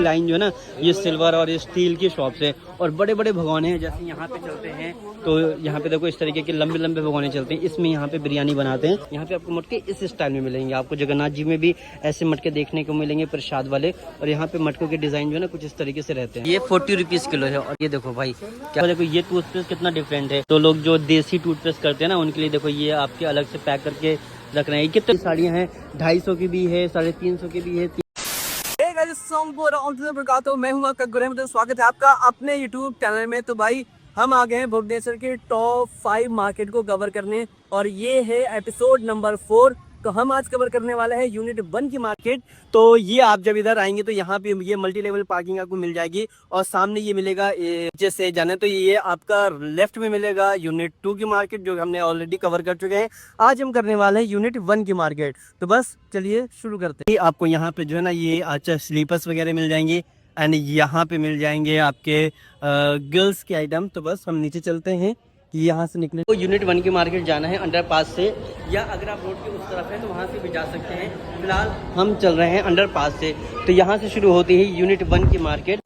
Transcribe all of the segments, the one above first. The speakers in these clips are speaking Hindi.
लाइन जो है ना ये सिल्वर और स्टील की शॉप है और बड़े बड़े भगोने हैं। जैसे यहाँ पे चलते हैं तो यहाँ पे देखो इस तरीके के लंबे लंबे भगोने चलते हैं, इसमें यहाँ पे बिरयानी बनाते हैं। यहाँ पे आपको मटके इस स्टाइल में मिलेंगे, आपको जगन्नाथ जी में भी ऐसे मटके देखने को मिलेंगे प्रसाद वाले। और यहाँ पे मटकों के डिजाइन जो है ना कुछ इस तरीके से रहते हैं। ये 40 रुपीज किलो है। और ये देखो भाई क्या देखो ये टूथपेस्ट कितना डिफरेंट है। तो लोग जो देसी टूथपेस्ट करते हैं ना उनके लिए देखो ये आपके अलग से पैक करके रख रहे हैं। कितनी साड़ियाँ हैं, 250 की भी है, 350 की भी है। मैं हूं स्वागत है आपका अपने YouTube चैनल में। तो भाई हम आ गए हैं भुवनेश्वर के टॉप 5 मार्केट को कवर करने और ये है एपिसोड नंबर 4। तो हम आज कवर करने वाले हैं यूनिट 1 की मार्केट। तो ये आप जब इधर आएंगे तो यहाँ पे ये मल्टी लेवल पार्किंग आपको मिल जाएगी और सामने ये मिलेगा जैसे जाने तो ये आपका लेफ्ट में मिलेगा यूनिट 2 की मार्केट जो हमने ऑलरेडी कवर कर चुके हैं। आज हम करने वाले हैं यूनिट 1 की मार्केट। तो बस चलिए शुरू करते हैं। आपको यहाँ पे जो है ना ये अच्छा स्लीपर्स वगैरह मिल जाएंगे एंड यहाँ पे मिल जाएंगे आपके गर्ल्स के आइटम। तो बस हम नीचे चलते हैं कि यहाँ से निकले तो यूनिट 1 की मार्केट जाना है अंडरपास से, या अगर आप रोड के उस तरफ हैं तो वहाँ से भी जा सकते हैं। फिलहाल हम चल रहे हैं अंडरपास से। तो यहाँ से शुरू होती है यूनिट 1 की मार्केट।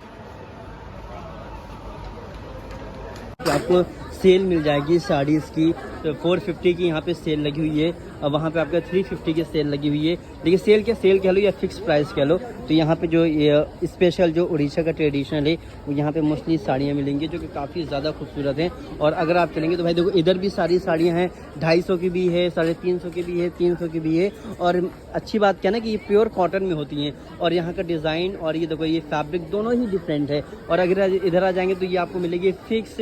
तो आपको सेल मिल जाएगी साड़ीज़ की। तो 450 की यहाँ पे सेल लगी हुई है और वहाँ पे आपका 350 की सेल लगी हुई है। लेकिन सेल क्या सेल कह लो या फिक्स प्राइस कह लो। तो यहाँ पे जो स्पेशल जो उड़ीसा का ट्रेडिशनल है वो यहाँ पे मोस्टली साड़ियाँ मिलेंगी जो कि काफ़ी ज़्यादा खूबसूरत हैं। और अगर आप चलेंगे तो भाई देखो इधर भी सारी साड़ियाँ हैं, 250 की भी है, 350 की भी है, 300 की भी है। और अच्छी बात क्या ना कि ये प्योर कॉटन में होती हैं और यहाँ का डिज़ाइन और ये देखो ये फैब्रिक दोनों ही डिफरेंट है। और अगर इधर आ जाएंगे तो ये आपको मिलेगी फिक्स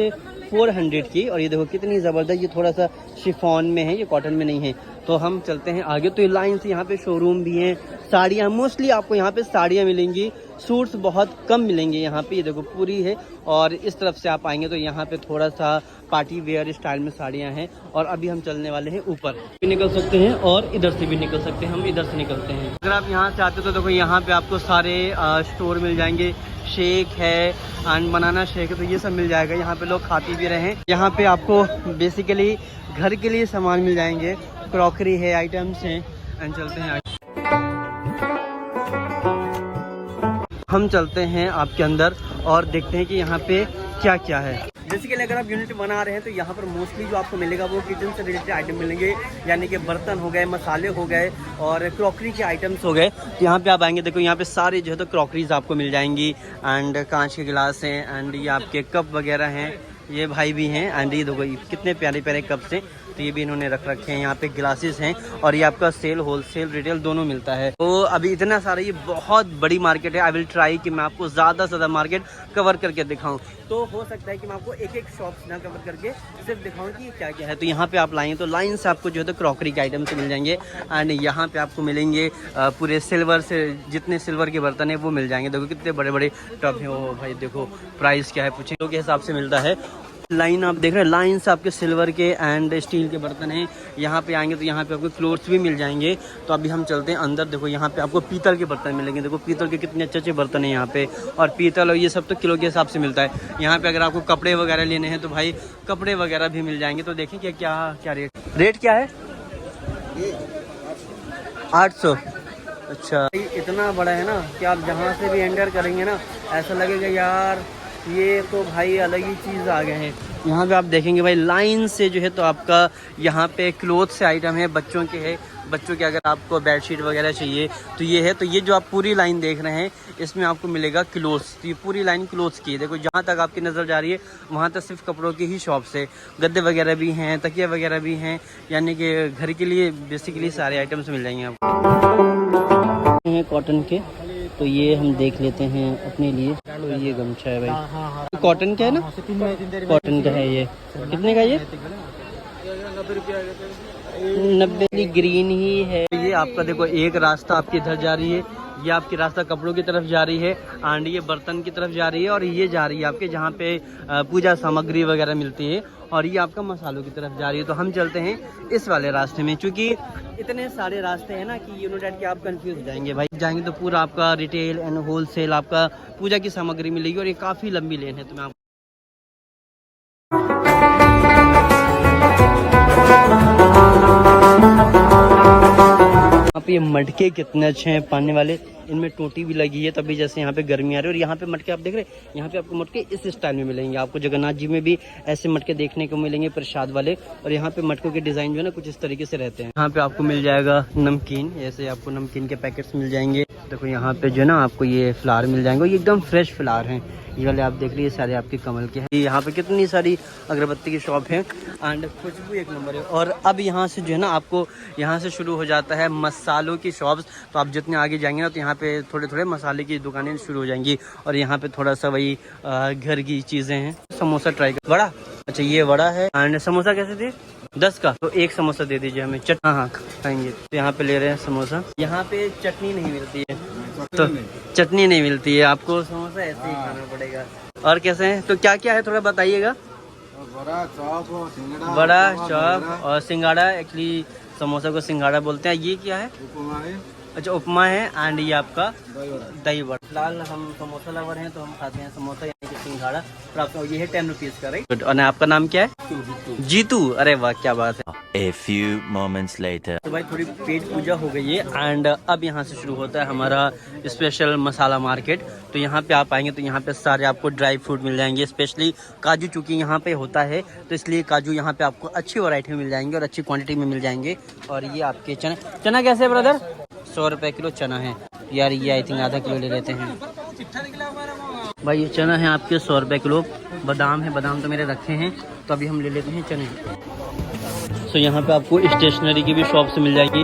400 की। और ये देखो कितनी ज़बरदस्त, ये थोड़ा सा शिफॉन में है, ये कॉटन में नहीं है। तो हम चलते हैं आगे। तो ये लाइन से यहाँ पे शोरूम भी हैं, साड़ियाँ मोस्टली आपको यहाँ पे साड़ियाँ मिलेंगी, सूट्स बहुत कम मिलेंगे यहाँ पे। ये देखो पूरी है। और इस तरफ से आप आएंगे तो यहाँ पे थोड़ा सा पार्टी वेयर स्टाइल में साड़ियाँ हैं। और अभी हम चलने वाले हैं ऊपर भी निकल सकते हैं और इधर से भी निकल सकते हैं। हम इधर से निकलते हैं। अगर आप यहाँ से आते तो देखो यहाँ पे आपको सारे स्टोर मिल जाएंगे। शेक है एंड बनाना शेक है, तो ये सब मिल जाएगा। यहाँ पे लोग खाते भी रहे हैं। यहाँ पे आपको बेसिकली घर के लिए सामान मिल जाएंगे, क्रॉकरी है, आइटम्स हैं। एंड चलते हैं आगे। हम चलते हैं आपके अंदर और देखते हैं कि यहाँ पे क्या क्या है। बेसिकली अगर आप यूनिट 1 आ रहे हैं तो यहाँ पर मोस्टली जो आपको मिलेगा वो किचन से रिलेटेड आइटम मिलेंगे, यानी कि बर्तन हो गए, मसाले हो गए और क्रॉकरी के आइटम्स हो गए। तो यहाँ पे आप आएंगे देखो यहाँ पे सारे जो है तो क्रॉकरीज आपको मिल जाएंगी एंड कांच के गिलास हैं एंड ये आपके कप वगैरह हैं। ये भाई भी हैं एंड ये देखो कितने प्यारे प्यारे कप्स हैं। तो ये भी इन्होंने रख रखे हैं। यहाँ पे ग्लासेस हैं और ये आपका सेल होलसेल रिटेल दोनों मिलता है। तो अभी इतना सारा ये बहुत बड़ी मार्केट है। आई विल ट्राई कि मैं आपको ज़्यादा से ज़्यादा मार्केट कवर करके दिखाऊं। तो हो सकता है कि मैं आपको एक एक शॉप ना कवर करके सिर्फ दिखाऊं कि क्या क्या है। तो यहाँ पे आप लाएंगे तो लाइन से आपको जो है तो क्रॉकरी के आइटम्स मिल जाएंगे एंड यहाँ पे आपको मिलेंगे पूरे सिल्वर से जितने सिल्वर के बर्तन है वो मिल जाएंगे। देखो कितने बड़े बड़े टब हैं। वो भाई देखो प्राइस क्या है, पूछे किलो के हिसाब से मिलता है। लाइन आप देख रहे हैं, लाइन से आपके सिल्वर के एंड स्टील के बर्तन हैं। यहाँ पे आएंगे तो यहाँ पे आपको क्लोथ्स भी मिल जाएंगे। तो अभी हम चलते हैं अंदर। देखो यहाँ पे आपको पीतल के बर्तन मिलेंगे। देखो पीतल के कितने अच्छे अच्छे बर्तन हैं यहाँ पे। और पीतल और ये सब तो किलो के हिसाब से मिलता है। यहाँ पे अगर आपको कपड़े वगैरह लेने हैं तो भाई कपड़े वगैरह भी मिल जाएंगे। तो देखें कि क्या रेट क्या है। 800। अच्छा इतना बड़ा है ना कि आप जहाँ से भी एंटर करेंगे ना ऐसा लगेगा यार ये तो भाई अलग ही चीज़ आ गए हैं। यहाँ पे आप देखेंगे भाई लाइन से जो है तो आपका यहाँ पे क्लोथ से आइटम है, बच्चों के है। बच्चों के अगर आपको बेडशीट वगैरह चाहिए तो ये है। तो ये जो आप पूरी लाइन देख रहे हैं इसमें आपको मिलेगा क्लोथ्स। तो ये पूरी लाइन क्लोथ्स की है। देखो जहाँ तक आपकी नज़र जा रही है वहाँ तक सिर्फ कपड़ों की ही शॉप से। गद्दे वगैरह भी हैं, तकिया वगैरह भी हैं, यानी कि घर के लिए बेसिकली सारे आइटम्स मिल जाएंगे आपको। हैं कॉटन के, तो ये हम देख लेते हैं अपने लिए। तो ये गमछा है भाई, तो कॉटन का है ना, कॉटन का है। ये कितने का ये 90 ग्रीन ही है। ये आपका देखो एक रास्ता आपकी इधर जा रही है, ये आपकी रास्ता कपड़ों की तरफ जा रही है एंड ये बर्तन की तरफ जा रही है और ये जा रही है आपके जहाँ पे पूजा सामग्री वगैरह मिलती है और ये आपका मसालों की तरफ जा रही है। तो हम चलते हैं इस वाले रास्ते में, क्योंकि इतने सारे रास्ते हैं ना कि यूनिट के आप कंफ्यूज हो जाएंगे भाई। जाएंगे तो पूरा आपका रिटेल एंड होलसेल आपका पूजा की सामग्री मिलेगी और ये काफ़ी लंबी लेन है। तो मैं आपको यहाँ पे ये मटके कितने अच्छे हैं पानी वाले, इनमें टोटी भी लगी है तभी जैसे यहाँ पे गर्मी आ रही है। और यहाँ पे मटके आप देख रहे हैं, यहाँ पे आपको मटके इस स्टाइल में मिलेंगे। आपको जगन्नाथ जी में भी ऐसे मटके देखने को मिलेंगे प्रसाद वाले। और यहाँ पे मटकों के डिजाइन जो है ना कुछ इस तरीके से रहते हैं। यहाँ पे आपको मिल जाएगा नमकीन, ऐसे आपको नमकीन के पैकेट्स मिल जाएंगे। देखो यहाँ पे जो है ना आपको ये फ्लावर मिल जाएंगे, ये एकदम फ्रेश फ्लावर हैं। ये वाले आप देख लीजिए सारे आपके कमल के हैं। यहाँ पे कितनी सारी अगरबत्ती की शॉप है एंड खुशबू एक नंबर है। और अब यहाँ से जो है ना आपको यहाँ से शुरू हो जाता है मसालों की शॉप्स। तो आप जितने आगे जाएंगे ना तो यहाँ पे थोड़े थोड़े मसाले की दुकानें शुरू हो जाएंगी। और यहाँ पे थोड़ा सा वही घर की चीज़ें हैं। समोसा ट्राई कर, वड़ा, अच्छा ये वड़ा है। एंड समोसा कैसे थे? 10 का, तो एक समोसा दे दीजिए हमें। हाँ खाएंगे। तो यहाँ पे ले रहे हैं समोसा। यहाँ पे चटनी नहीं मिलती है, तो चटनी नहीं मिलती है, आपको समोसा ऐसे ही खाना पड़ेगा। और कैसे हैं, तो क्या क्या है थोड़ा बताइएगा। बड़ा चॉप और सिंगाड़ा, एक्चुअली समोसा को सिंगाड़ा बोलते हैं। ये क्या है? अच्छा उपमा है। एंड ये आपका दही बड़ा। फिलहाल हम समोसा लवर हैं तो हम खाते हैं समोसा यानी कि सिंघाड़ा। और आपका ये है 10 रुपीज़ का, राइट। और आपका नाम क्या है? जीतू। अरे वाह क्या बात है। A few moments later. तो भाई थोड़ी पेट पूजा हो गई है एंड अब यहाँ से शुरू होता है हमारा स्पेशल मसाला मार्केट। तो यहाँ पे आप आएंगे तो यहाँ पे सारे आपको ड्राई फ्रूट मिल जाएंगे, स्पेशली काजू। चूँकि यहाँ पे होता है तो इसलिए काजू यहाँ पे आपको अच्छी वैरायटी में मिल जाएंगे और अच्छी क्वांटिटी में मिल जाएंगे। और ये आपके चना कैसे है ब्रदर? 100 रुपये किलो चना है यार। ये आई थिंक आधा किलो ले लेते हैं भाई। ये चना है आपके 100 रुपये किलो। बादाम है, बादाम तो मेरे रखे हैं तो अभी हम ले लेते हैं चने। तो यहाँ पे आपको स्टेशनरी की भी शॉप से मिल जाएगी।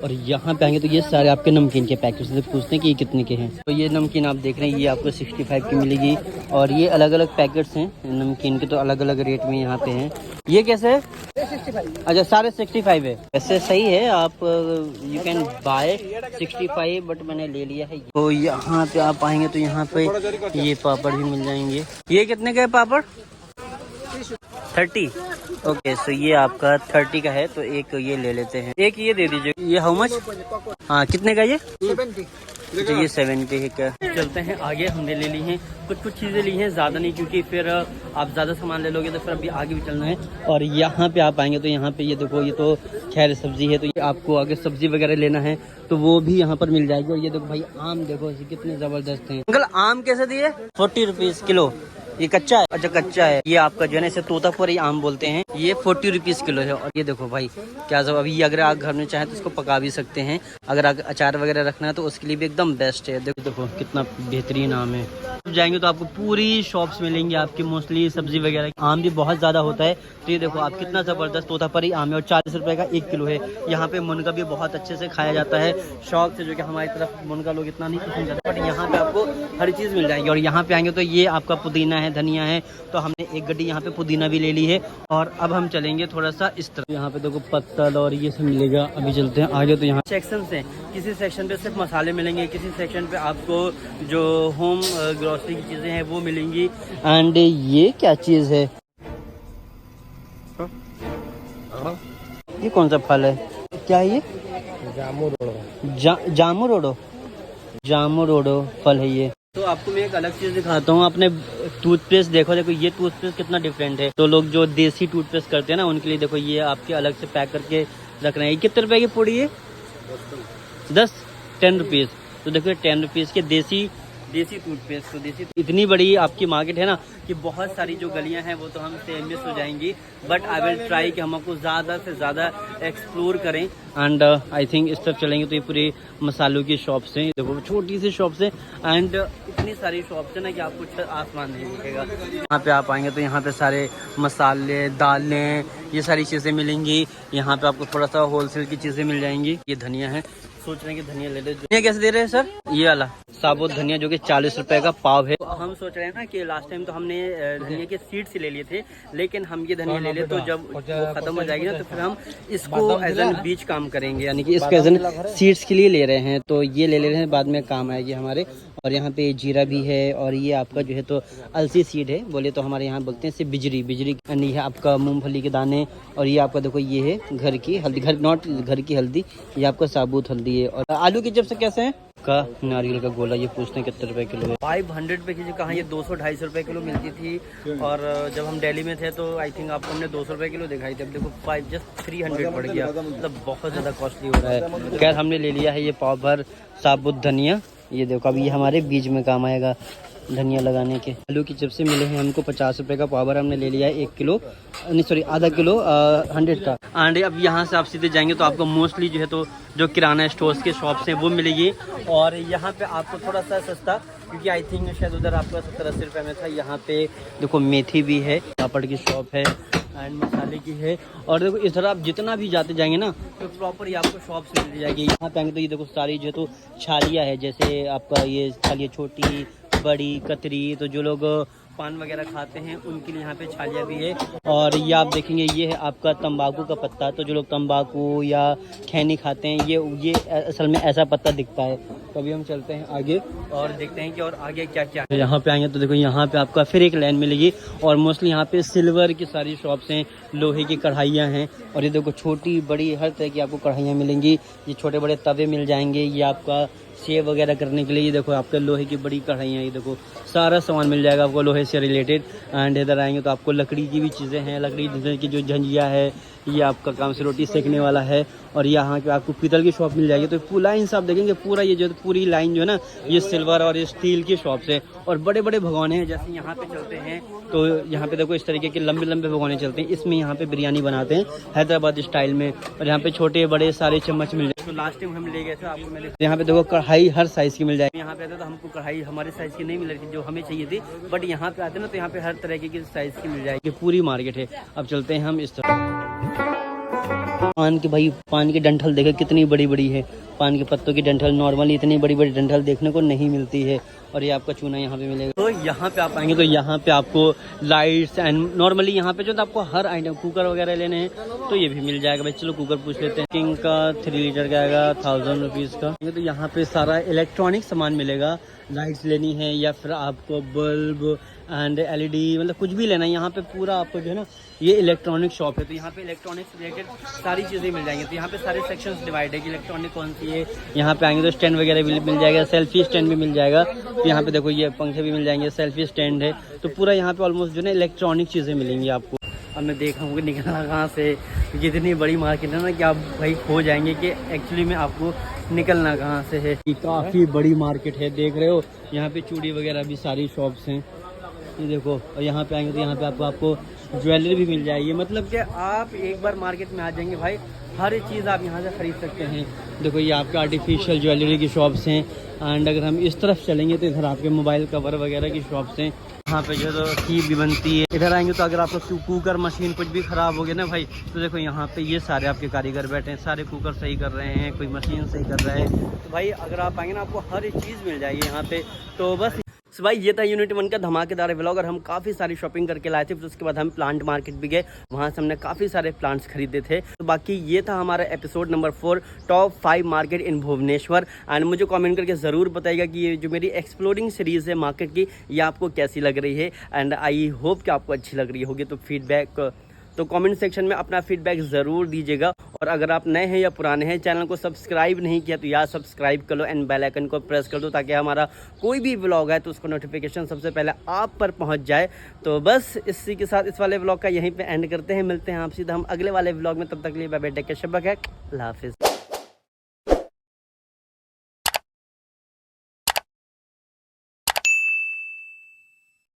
और यहाँ पे आएंगे तो ये सारे आपके नमकीन के पैकेट से पूछते हैं कि ये कितने के हैं। तो ये नमकीन आप देख रहे हैं ये आपको 65 की मिलेगी। और ये अलग अलग पैकेट्स हैं नमकीन के, तो अलग अलग रेट में यहाँ पे हैं। ये कैसे है? 65। अच्छा सारे 65 है। वैसे सही है, आप यू कैन बाय 65 बट मैंने ले लिया है। तो यहाँ पे आप आएंगे तो यहाँ पे ये पापड़ भी मिल जाएंगे। ये कितने का है पापड़? 30। ओके सो ये आपका 30 का है तो एक ये ले लेते हैं। एक ये दे दीजिए। ये हाउ मच? हाँ कितने का ये? 70। तो ये 70 का। चलते हैं आगे, हमने ले ली हैं कुछ चीज़ें ली हैं, ज़्यादा नहीं, क्योंकि फिर आप ज़्यादा सामान ले लोगे तो फिर अभी आगे भी चलना है। और यहाँ पे आप आएंगे तो यहाँ पे ये देखो, ये तो खैर सब्जी है, तो ये आपको अगर सब्जी वगैरह लेना है तो वो भी यहाँ पर मिल जाएगी। और ये देखो भाई आम देखो कितने ज़बरदस्त हैं। अंकल आम कैसे दिए? 40 रुपीज़ किलो। ये कच्चा है? अच्छा कच्चा है। ये आपका जो है ना इसे तोतापुरी आम बोलते हैं। ये 40 रुपीज़ किलो है। और ये देखो भाई क्या सब, अभी अगर आप घर में चाहें तो इसको पका भी सकते हैं। अगर अचार वगैरह रखना है तो उसके लिए भी एकदम बेस्ट है। देखो कितना बेहतरीन आम है। जाएंगे तो आपको पूरी शॉप्स मिलेंगी आपकी, मोस्टली सब्जी वगैरह। आम भी बहुत ज़्यादा होता है। तो ये देखो आप कितना ज़बरदस्त तोतापुरी आम है और 40 रुपये का 1 किलो है। यहाँ पे मुनगा भी बहुत अच्छे से खाया जाता है शौक से, जो कि हमारी तरफ मुनगा लोग इतना नहीं पसंद करते, बट यहाँ पे आपको हर चीज़ मिल जाएगी। और यहाँ पे आएंगे तो ये आपका पुदीना है, धनिया है, तो हमने एक गड्डी यहाँ पे पुदीना भी ले ली है। और अब हम चलेंगे थोड़ा सा इस तरफ। यहाँ पे देखो पत्तल और ये सब मिलेगा। अभी चलते हैं आगे। तो यहाँ सेक्शन है, किसी सेक्शन पे सिर्फ मसाले मिलेंगे, किसी सेक्शन पे आपको जो होम ग्रोसरी की चीज़ें हैं वो मिलेंगी। एंड ये क्या चीज़ है? ये कौन सा फल है? क्या है ये? जामू रोडो फल है ये। तो आपको मैं एक अलग चीज़ दिखाता हूँ। आपने टूथपेस्ट देखो ये टूथपेस्ट कितना डिफरेंट है। तो लोग जो देसी टूथपेस्ट करते हैं ना उनके लिए देखो ये आपके अलग से पैक करके रख रहे हैं। कितने रुपए की पड़ी है? 10 रुपीज़। तो देखो 10 रुपीज़ के देसी टूथपेस्ट। तो देसी इतनी बड़ी आपकी मार्केट है ना कि बहुत सारी जो गलियां हैं वो तो हमसे मिस हो जाएंगी। बट आई विल ट्राई कि हम आपको ज़्यादा से ज़्यादा एक्सप्लोर करें। एंड आई थिंक इस तरफ चलेंगे तो ये पूरी मसालों की शॉप्स हैं। देखो छोटी सी शॉप्स हैं एंड इतनी सारी शॉप्स हैं ना कि आपको आसमान नहीं दिखेगा। यहाँ पे आप आएंगे तो यहाँ पे सारे मसाले, दालें, ये सारी चीज़ें मिलेंगी। यहाँ पे आपको थोड़ा सा होलसेल की चीज़ें मिल जाएंगी। ये धनिया है, सोच रहे हैं कि धनिया ले ले। धनिया कैसे दे रहे हैं सर? ये वाला साबुत धनिया जो कि 40 रुपए का पाव है। हम सोच रहे हैं ना कि लास्ट टाइम तो हमने धनिया के सीड्स ले लिए थे, लेकिन हम ये धनिया ले ले तो जब वो खत्म हो जाएगी ना तो फिर हम इसको एज एन बीज काम करेंगे, यानी कि इसको एज एन सीड्स के लिए ले रहे हैं। तो ये ले रहे हैं, बाद में काम आएगी हमारे। और यहाँ पे जीरा भी है। और ये आपका जो है तो अलसी सीड है, बोले तो हमारे यहाँ बोलते हैं इसे बिजरी यानी है आपका मूंगफली के दाने। और ये आपका देखो ये है घर की हल्दी, नॉट घर की हल्दी, ये आपका साबुत हल्दी है। और आलू के चिप्स कैसे हैं? का नारियल का गोला, ये पूछते हैं कितने रुपए किलो है। 500 रुपए की कहाँ, ये 200-250 रुपए किलो मिलती थी। और जब हम दिल्ली में थे तो आई थिंक आपको हमने 200 रुपए किलो दिखाई थी। अब देखो जस्ट 300 पड़ गया, मतलब बहुत ज़्यादा कॉस्टली हो रहा है। खैर हमने ले लिया है ये पाव भर साबुत धनिया, ये देखो अभी ये हमारे बीज में काम आएगा धनिया लगाने के। आलू की चिप्स मिले हैं हमको 50 रुपए का पाव भर, हमने ले लिया है 1 किलो, नहीं सॉरी आधा किलो 100 का। एंड अब यहाँ से आप सीधे जाएंगे तो आपको मोस्टली जो है तो जो किराना स्टोर्स के शॉप्स हैं वो मिलेगी। और यहाँ पे आपको थोड़ा सा सस्ता, क्योंकि आई थिंक शायद उधर आपका 70-80 रुपये में था। यहाँ पे देखो मेथी भी है, पापड़ की शॉप है एंड मसाले की है। और देखो इस तरह आप जितना भी जाते जाएंगे ना तो प्रॉपर ये आपको शॉप्स मिल जाएगी। यहाँ पे आएंगे तो ये देखो सारी जो है तो छालियाँ है, जैसे आपका ये छालियाँ छोटी बड़ी कतरी, तो जो लोग पान वगैरह खाते हैं उनके लिए यहाँ पे छालियाँ भी है। और ये आप देखेंगे ये है आपका तंबाकू का पत्ता, तो जो लोग तंबाकू या खैनी खाते हैं ये असल में ऐसा पत्ता दिखता है। तो अभी हम चलते हैं आगे और देखते हैं कि और आगे क्या क्या है। यहाँ पे आएंगे तो देखो यहाँ पे आपका फिर एक लाइन मिलेगी और मोस्टली यहाँ पे सिल्वर की सारी शॉप्स हैं, लोहे की कढ़ाइयाँ हैं। और ये देखो छोटी बड़ी हर तरह की आपको कढ़ाइयाँ मिलेंगी। ये छोटे बड़े तवे मिल जाएंगे, ये आपका सेव वगैरह करने के लिए। ये देखो आपके लोहे की बड़ी कढ़ाइयाँ, ये देखो सारा सामान मिल जाएगा आपको लोहे से रिलेटेड। एंड इधर आएंगे तो आपको लकड़ी की भी चीज़ें हैं, लकड़ी की जो झंझिया है, ये आपका काम से रोटी सेकने वाला है। और यहाँ पे आपको पीतल की शॉप मिल जाएगी। तो पूरा लाइन से आप देखेंगे पूरा ये जो पूरी लाइन जो है ना ये सिल्वर और स्टील की शॉप्स है। और बड़े बड़े भगोने हैं, जैसे यहाँ पे चलते हैं तो यहाँ पे देखो इस तरीके के लंबे लंबे भगोने चलते हैं। इसमें यहाँ पे बिरयानी बनाते हैं हैदराबाद स्टाइल में। और यहाँ पे छोटे बड़े सारे चम्मच मिल जाए। तो लास्ट टाइम हम ले गए थे आपको मैंने, यहाँ पे देखो कढ़ाई हर साइज की मिल जाएगी। यहाँ पे आते तो हमको कढ़ाई हमारे साइज की नहीं मिल रही थी जो हमें चाहिए थी, बट यहाँ पे आते ना तो यहाँ पे हर तरह की साइज की मिल जाएगी। पूरी मार्केट है। अब चलते हैं हम इस तरह। पान की डंठल देखे कितनी बड़ी बड़ी है। पान के पत्तों की डंठल नॉर्मली इतनी बड़ी बड़ी डंठल देखने को नहीं मिलती है। और ये आपका चूना यहाँ पे मिलेगा। तो यहाँ पे आप आएंगे तो यहाँ पे आपको लाइट्स एंड नॉर्मली यहाँ पे जो तो आपको हर आइटम कुकर वगैरह लेने हैं तो ये भी मिल जाएगा। भाई चलो कुकर पूछ लेते हैं। किंग का 3 लीटर का आएगा 1000 रुपीज़ का। तो यहाँ पे सारा इलेक्ट्रॉनिक सामान मिलेगा। लाइट्स लेनी है या फिर आपको बल्ब एंड LED मतलब कुछ भी लेना है, यहाँ पे पूरा आपको जो है ना ये इलेक्ट्रॉनिक शॉप है। तो यहाँ पे इलेक्ट्रॉनिक्स रिलेटेड सारी चीज़ें मिल जाएंगी। तो यहाँ पे सारे सेक्शंस डिवाइड है कि इलेक्ट्रॉनिक कौन सी है। यहाँ पे आएंगे तो स्टैंड वगैरह भी मिल जाएगा, सेल्फी स्टैंड भी मिल जाएगा। तो यहाँ पे देखो ये पंखे भी मिल जाएंगे, सेल्फी स्टैंड है। तो पूरा यहाँ पे ऑलमोस्ट जो है इलेक्ट्रॉनिक चीज़ें मिलेंगी आपको। अब मैं देख रहा हूँ कि निकलना कहाँ से, क्योंकि इतनी बड़ी मार्केट है ना कि आप भाई खो जाएंगे कि एक्चुअली में आपको निकलना कहाँ से है। काफ़ी बड़ी मार्केट है, देख रहे हो। यहाँ पे चूड़ी वगैरह भी सारी शॉप्स हैं, ये देखो। और यहाँ पे आएंगे तो यहाँ पे आपको ज्वेलरी भी मिल जाएगी। मतलब कि आप एक बार मार्केट में आ जाएंगे भाई, हर एक चीज़ आप यहाँ से ख़रीद सकते हैं। देखो ये आपके आर्टिफिशियल ज्वेलरी की शॉप्स हैं। एंड अगर हम इस तरफ चलेंगे तो इधर आपके मोबाइल कवर वगैरह की शॉप्स हैं। यहाँ पे जो है खीर भी बनती है। इधर आएंगे तो अगर आपका कुकर मशीन कुछ भी ख़राब हो गया ना भाई, तो देखो यहाँ पे ये सारे आपके कारीगर बैठे हैं, सारे कुकर सही कर रहे हैं, कोई मशीन सही कर रहा है। तो भाई अगर आप आएंगे ना आपको हर एक चीज़ मिल जाएगी यहाँ पे। तो बस भाई ये था यूनिट 1 का धमाकेदार व्लॉग। और हम काफ़ी सारी शॉपिंग करके लाए थे। फिर उसके बाद हम प्लांट मार्केट भी गए, वहाँ से हमने काफ़ी सारे प्लांट्स खरीदे थे। तो बाकी ये था हमारा episode number 4 top 5 market in Bhubaneswar. And मुझे कमेंट करके ज़रूर बताइएगा कि ये जो मेरी एक्सप्लोरिंग सीरीज़ है मार्केट की, ये आपको कैसी लग रही है। एंड आई होप कि आपको अच्छी लग रही होगी। तो फीडबैक तो कमेंट सेक्शन में अपना फीडबैक ज़रूर दीजिएगा। और अगर आप नए हैं या पुराने हैं, चैनल को सब्सक्राइब नहीं किया तो यार सब्सक्राइब कर लो एंड बेल आइकन को प्रेस कर दो, ताकि हमारा कोई भी व्लॉग है तो उसको नोटिफिकेशन सबसे पहले आप पर पहुंच जाए। तो बस इसी के साथ इस वाले व्लॉग का यहीं पे एंड करते हैं। मिलते हैं आप सीधा हम अगले वाले व्लॉग में। तब तक के लिए बाय बाय, टेक केयर, शब्बा खैर, अल्लाह हाफिज़।